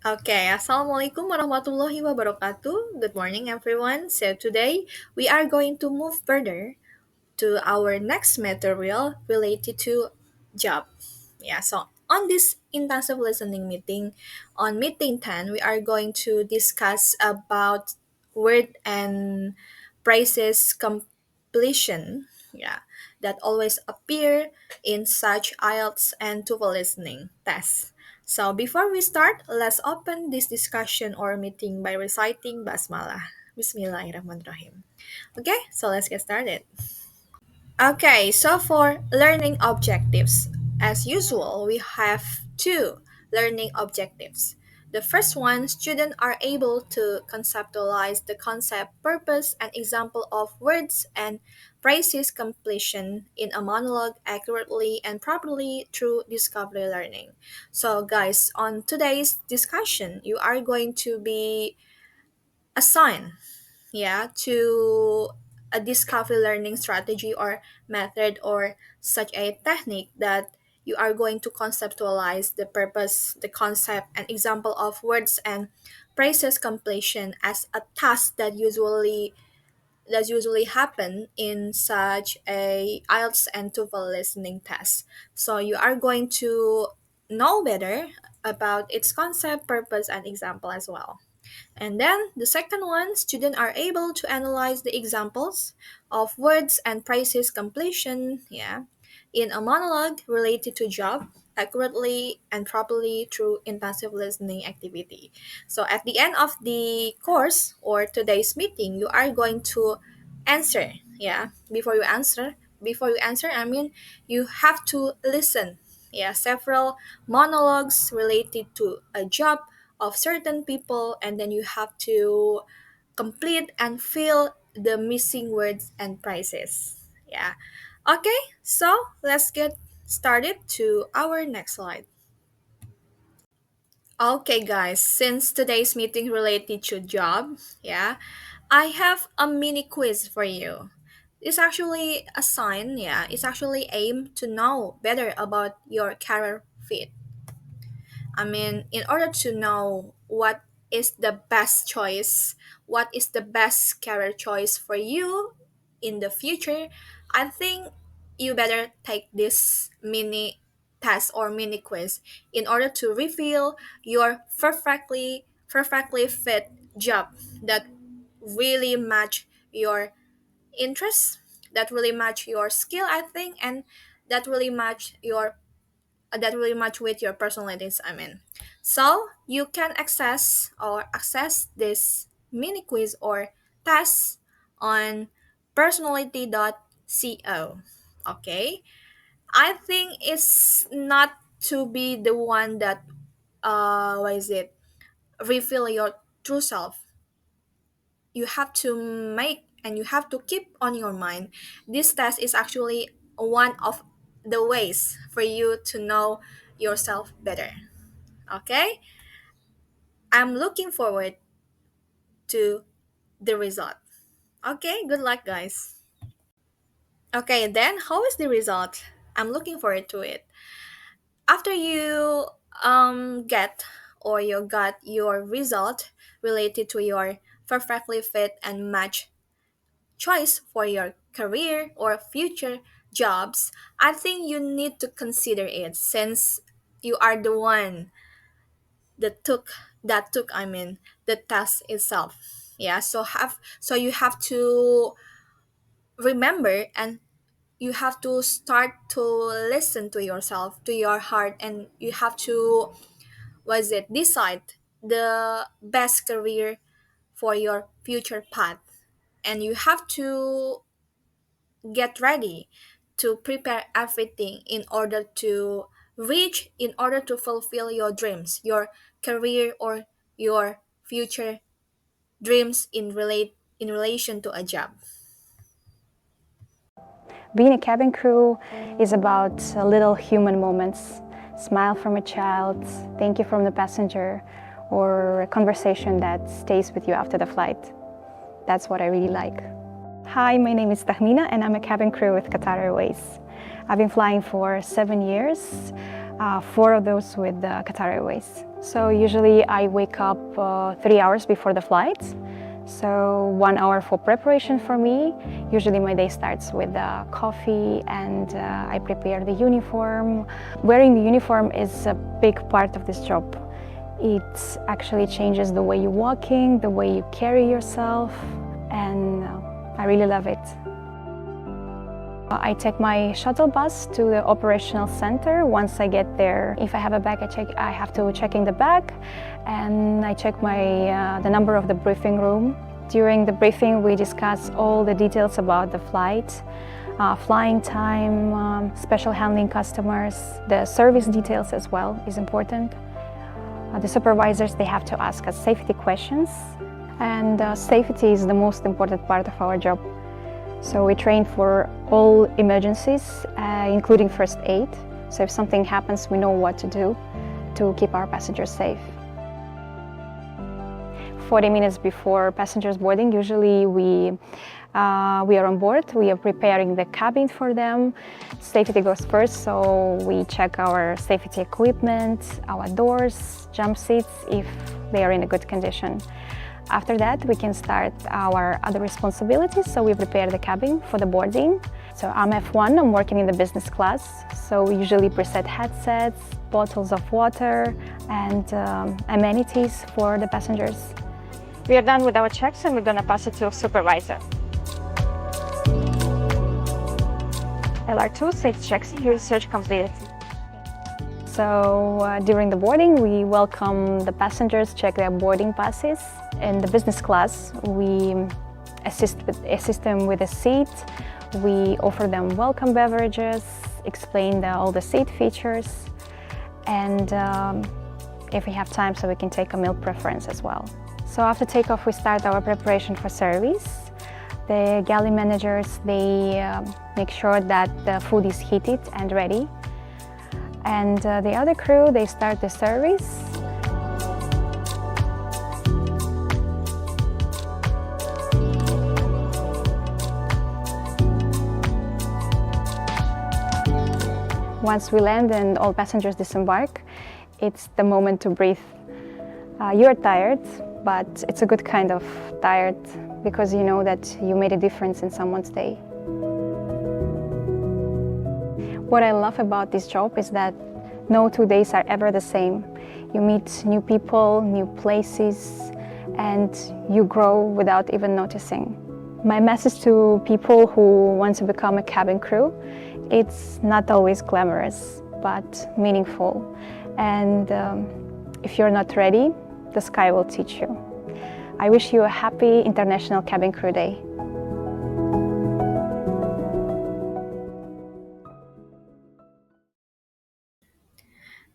Okay, Assalamualaikum warahmatullahi wabarakatuh. Good morning, everyone. So, today we are going to move further to our next material related to job. Yeah, so on this intensive listening meeting, on meeting 10, we are going to discuss about word and phrases completion. Yeah, that always appear in such IELTS and TOEFL listening tests. So before we start, let's open this discussion or meeting by reciting Basmalah. Bismillahirrahmanirrahim. Okay, so let's get started. Okay, so for learning objectives, as usual, we have two learning objectives. The first one, students are able to conceptualize the concept, purpose, and example of words and phrases completion in a monologue accurately and properly through discovery learning. So, guys, on today's discussion, you are going to be assigned to a discovery learning strategy or method or such a technique that you are going to conceptualize the purpose, the concept, and example of words and phrases completion as a task that usually happen in such a IELTS and TOEFL listening test. So you are going to know better about its concept, purpose, and example as well. And then the second one, students are able to analyze the examples of words and phrases completion, in a monologue related to job accurately and properly through intensive listening activity. So at the end of the course or today's meeting, you are going to answer, before you answer, I mean, you have to listen, several monologues related to a job of certain people, and then you have to complete and fill the missing words and phrases. Yeah. Okay, so let's get started to our next slide. Okay, guys, since today's meeting related to job, I have a mini quiz for you. It's actually a sign, it's actually aimed to know better about your career fit. I mean, in order to know what is the best choice, what is the best career choice for you in the future, I think you better take this mini test or mini quiz in order to reveal your perfectly fit job that really match your interests, that really match your skill, I think, and that really match your that really match with your personalities, I mean. So you can access this mini quiz or test on personality.co. Okay, I think it's not to be the one that what is it, reveal your true self. You have to make and you have to keep on your mind, this test is actually one of the ways for you to know yourself better. Okay, I'm looking forward to the result. Okay, good luck, guys. Okay, then how is the result? I'm looking forward to it. After you get or you got your result related to your perfectly fit and match choice for your career or future jobs, I think you need to consider it since you are the one that took the test itself. So you have to remember, and you have to start to listen to yourself, to your heart, and you have to decide the best career for your future path, and you have to get ready to prepare everything in order to fulfill your dreams, your career, or your future dreams in relation to a job. Being a cabin crew is about little human moments. Smile from a child, thank you from the passenger, or a conversation that stays with you after the flight. That's what I really like. Hi, my name is Tahmina and I'm a cabin crew with Qatar Airways. I've been flying for 7 years. four of those with Qatar Airways. So usually I wake up 3 hours before the flight. So 1 hour for preparation for me. Usually my day starts with coffee and I prepare the uniform. Wearing the uniform is a big part of this job. It actually changes the way you're walking, the way you carry yourself, and I really love it. I take my shuttle bus to the operational center. Once I get there, if I have a bag, I have to check in the bag, and I check the number of the briefing room. During the briefing, we discuss all the details about the flight, flying time, special handling customers, the service details as well is important. The supervisors, they have to ask us safety questions, and safety is the most important part of our job. So we train for all emergencies, including first aid. So if something happens, we know what to do to keep our passengers safe. 40 minutes before passengers boarding, usually we are on board. We are preparing the cabin for them. Safety goes first, so we check our safety equipment, our doors, jump seats, if they are in a good condition. After that, we can start our other responsibilities, so we prepare the cabin for the boarding. So I'm F1, I'm working in the business class, so we usually preset headsets, bottles of water, and amenities for the passengers. We are done with our checks and we're gonna pass it to a supervisor. LR2, safety checks, research completed. So during the boarding, we welcome the passengers, check their boarding passes. In the business class, we assist them with a seat. We offer them welcome beverages, explain all the seat features, and if we have time, so we can take a meal preference as well. So after takeoff, we start our preparation for service. The galley managers, they make sure that the food is heated and ready. And the other crew, they start the service. Once we land and all passengers disembark, it's the moment to breathe. You're tired, but it's a good kind of tired because you know that you made a difference in someone's day. What I love about this job is that no 2 days are ever the same. You meet new people, new places, and you grow without even noticing. My message to people who want to become a cabin crew, it's not always glamorous, but meaningful. And if you're not ready, the sky will teach you. I wish you a happy International Cabin Crew Day.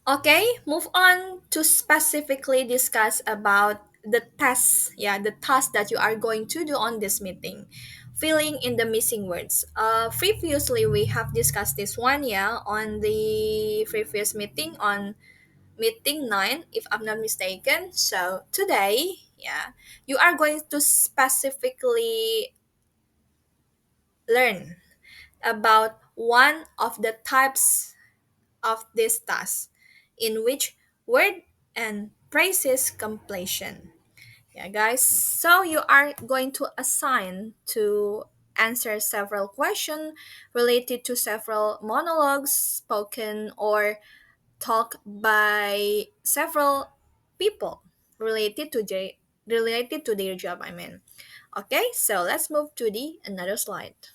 Okay, move on to specifically discuss about the tasks, the task that you are going to do on this meeting. Filling in the missing words. Previously, we have discussed this one, on the previous meeting on meeting 9, if I'm not mistaken. So today, you are going to specifically learn about one of the types of this task in which word and phrases completion. Yeah, guys. So you are going to assign to answer several questions related to several monologues spoken or talk by several people related to their job. I mean, okay. So let's move to the another slide.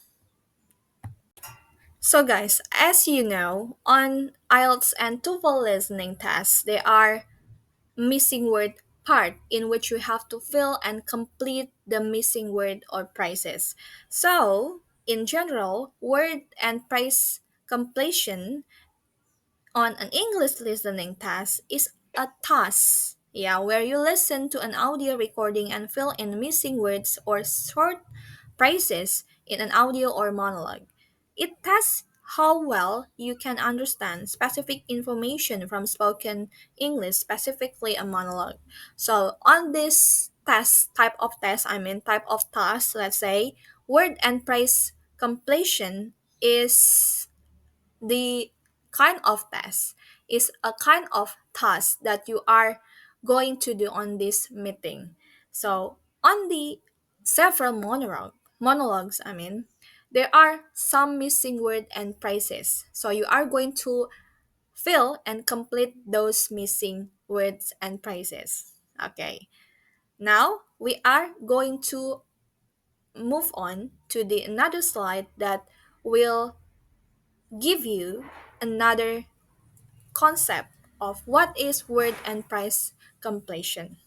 So, guys, as you know, on IELTS and TOEFL listening tests, there are missing word part in which you have to fill and complete the missing word or phrases. So, in general, word and phrase completion on an English listening task is a task, where you listen to an audio recording and fill in missing words or short phrases in an audio or monologue. It tests how well you can understand specific information from spoken English, specifically a monologue. So on this type of task, let's say, word and phrase completion is the kind of task, is a kind of task that you are going to do on this meeting. So on the several monologues, there are some missing word and phrases. So you are going to fill and complete those missing words and phrases. Okay. Now we are going to move on to the another slide that will give you another concept of what is word and phrase completion.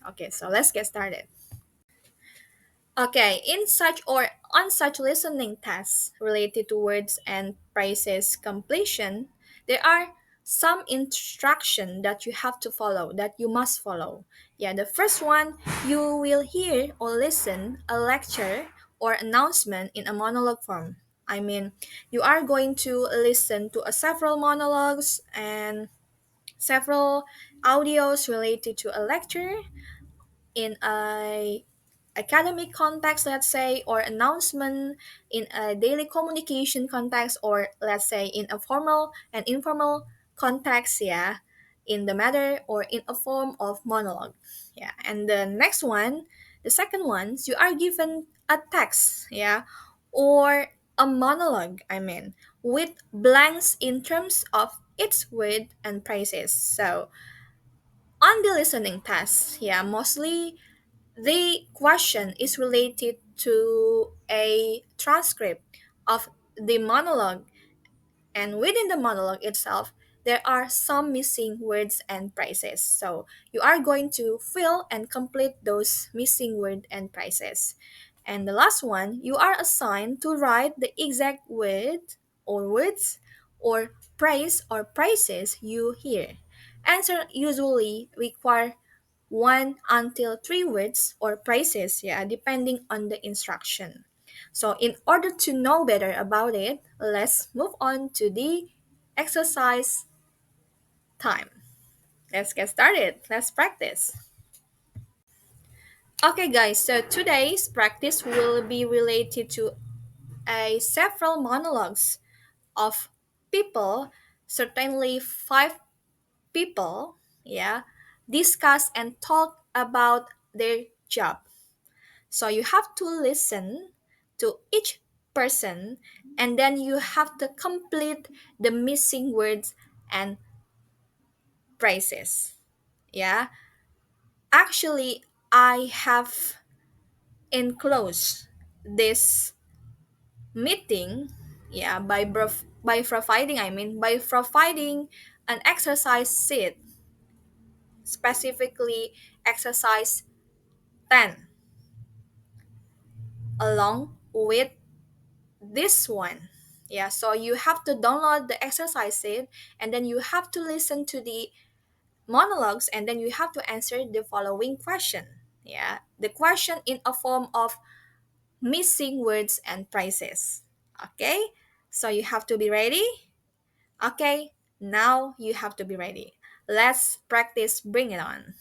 Okay, so let's get started. Okay, in such or on such listening tasks related to words and phrases completion, there are some instruction that you have to follow, that you must follow. Yeah, the first one, you will hear or listen a lecture or announcement in a monologue form. You are going to listen to several monologues and several audios related to a lecture in a academic context, let's say, or announcement in a daily communication context, or let's say in a formal and informal context, yeah, in the matter or in a form of monologue. Yeah, and the next one, the second one, you are given a text, yeah, or a monologue, with blanks in terms of its word and phrases. So on the listening task, yeah, mostly the question is related to a transcript of the monologue, and within the monologue itself, there are some missing words and phrases. So you are going to fill and complete those missing word and phrases. And the last one, you are assigned to write the exact word or words or phrase or phrases you hear. Answer usually require one until three words or phrases, yeah, depending on the instruction. So, in order to know better about it, let's move on to the exercise time. Let's get started. Let's practice. Okay, guys, so today's practice will be related to a several monologues of people, certainly five people, yeah, discuss and talk about their job. So you have to listen to each person, and then you have to complete the missing words and phrases. Yeah. Actually, I have enclosed this meeting, yeah, by providing an exercise sheet, specifically exercise 10, along with this one. Yeah, so you have to download the exercise sheet, and then you have to listen to the monologues, and then you have to answer the following question. Yeah, the question in a form of missing words and phrases. Okay, so you have to be ready. Okay, now you have to be ready. Let's practice. Bring it on.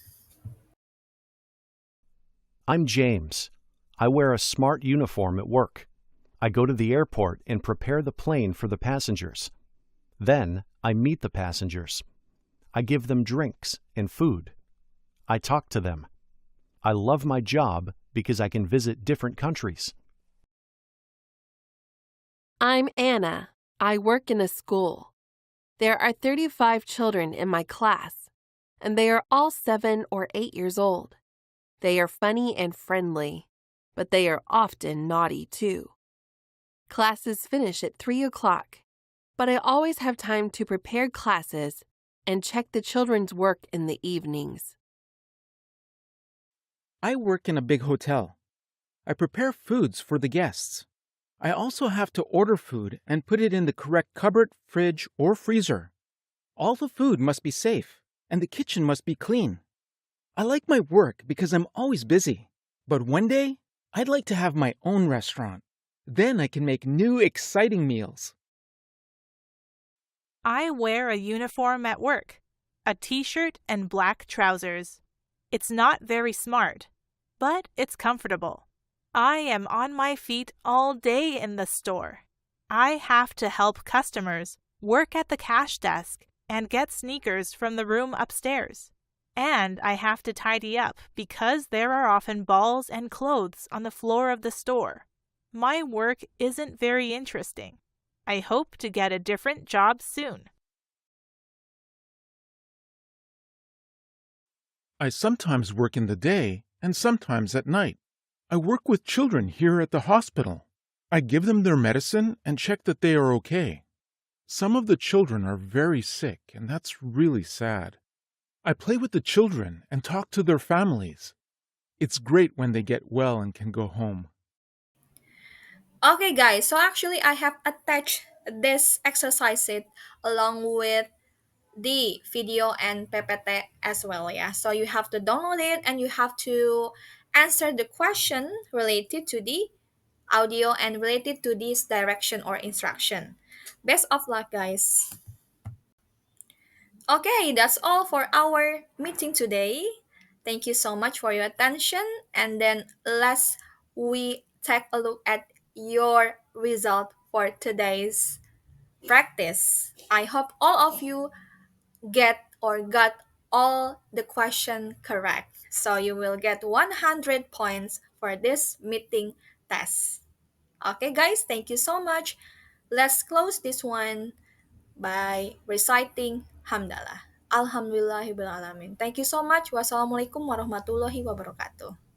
I'm James. I wear a smart uniform at work. I go to the airport and prepare the plane for the passengers. Then I meet the passengers. I give them drinks and food. I talk to them. I love my job because I can visit different countries. I'm Anna. I work in a school. There are 35 children in my class, and they are all 7 or 8 years old. They are funny and friendly, but they are often naughty too. Classes finish at 3 o'clock, but I always have time to prepare classes and check the children's work in the evenings. I work in a big hotel. I prepare foods for the guests. I also have to order food and put it in the correct cupboard, fridge, or freezer. All the food must be safe, and the kitchen must be clean. I like my work because I'm always busy. But one day, I'd like to have my own restaurant. Then I can make new, exciting meals. I wear a uniform at work, a t-shirt and black trousers. It's not very smart, but it's comfortable. I am on my feet all day in the store. I have to help customers work at the cash desk, and get sneakers from the room upstairs. And I have to tidy up because there are often balls and clothes on the floor of the store. My work isn't very interesting. I hope to get a different job soon. I sometimes work in the day and sometimes at night. I work with children here at the hospital. I give them their medicine and check that they are okay. Some of the children are very sick, and that's really sad. I play with the children and talk to their families. It's great when they get well and can go home. Okay, guys, so actually, I have attached this exercise it along with the video and PPT as well. Yeah, so you have to download it and you have to answer the question related to the audio and related to this direction or instruction. Best of luck, guys. Okay, that's all for our meeting today. Thank you so much for your attention. And then let's we take a look at your result for today's practice. I hope all of you get or got all the question correct. So you will get 100 points for this meeting test. Okay, guys, thank you so much. Let's close this one by reciting Hamdalah. Alhamdulillahirrahmanirrahim. Thank you so much. Wassalamualaikum warahmatullahi wabarakatuh.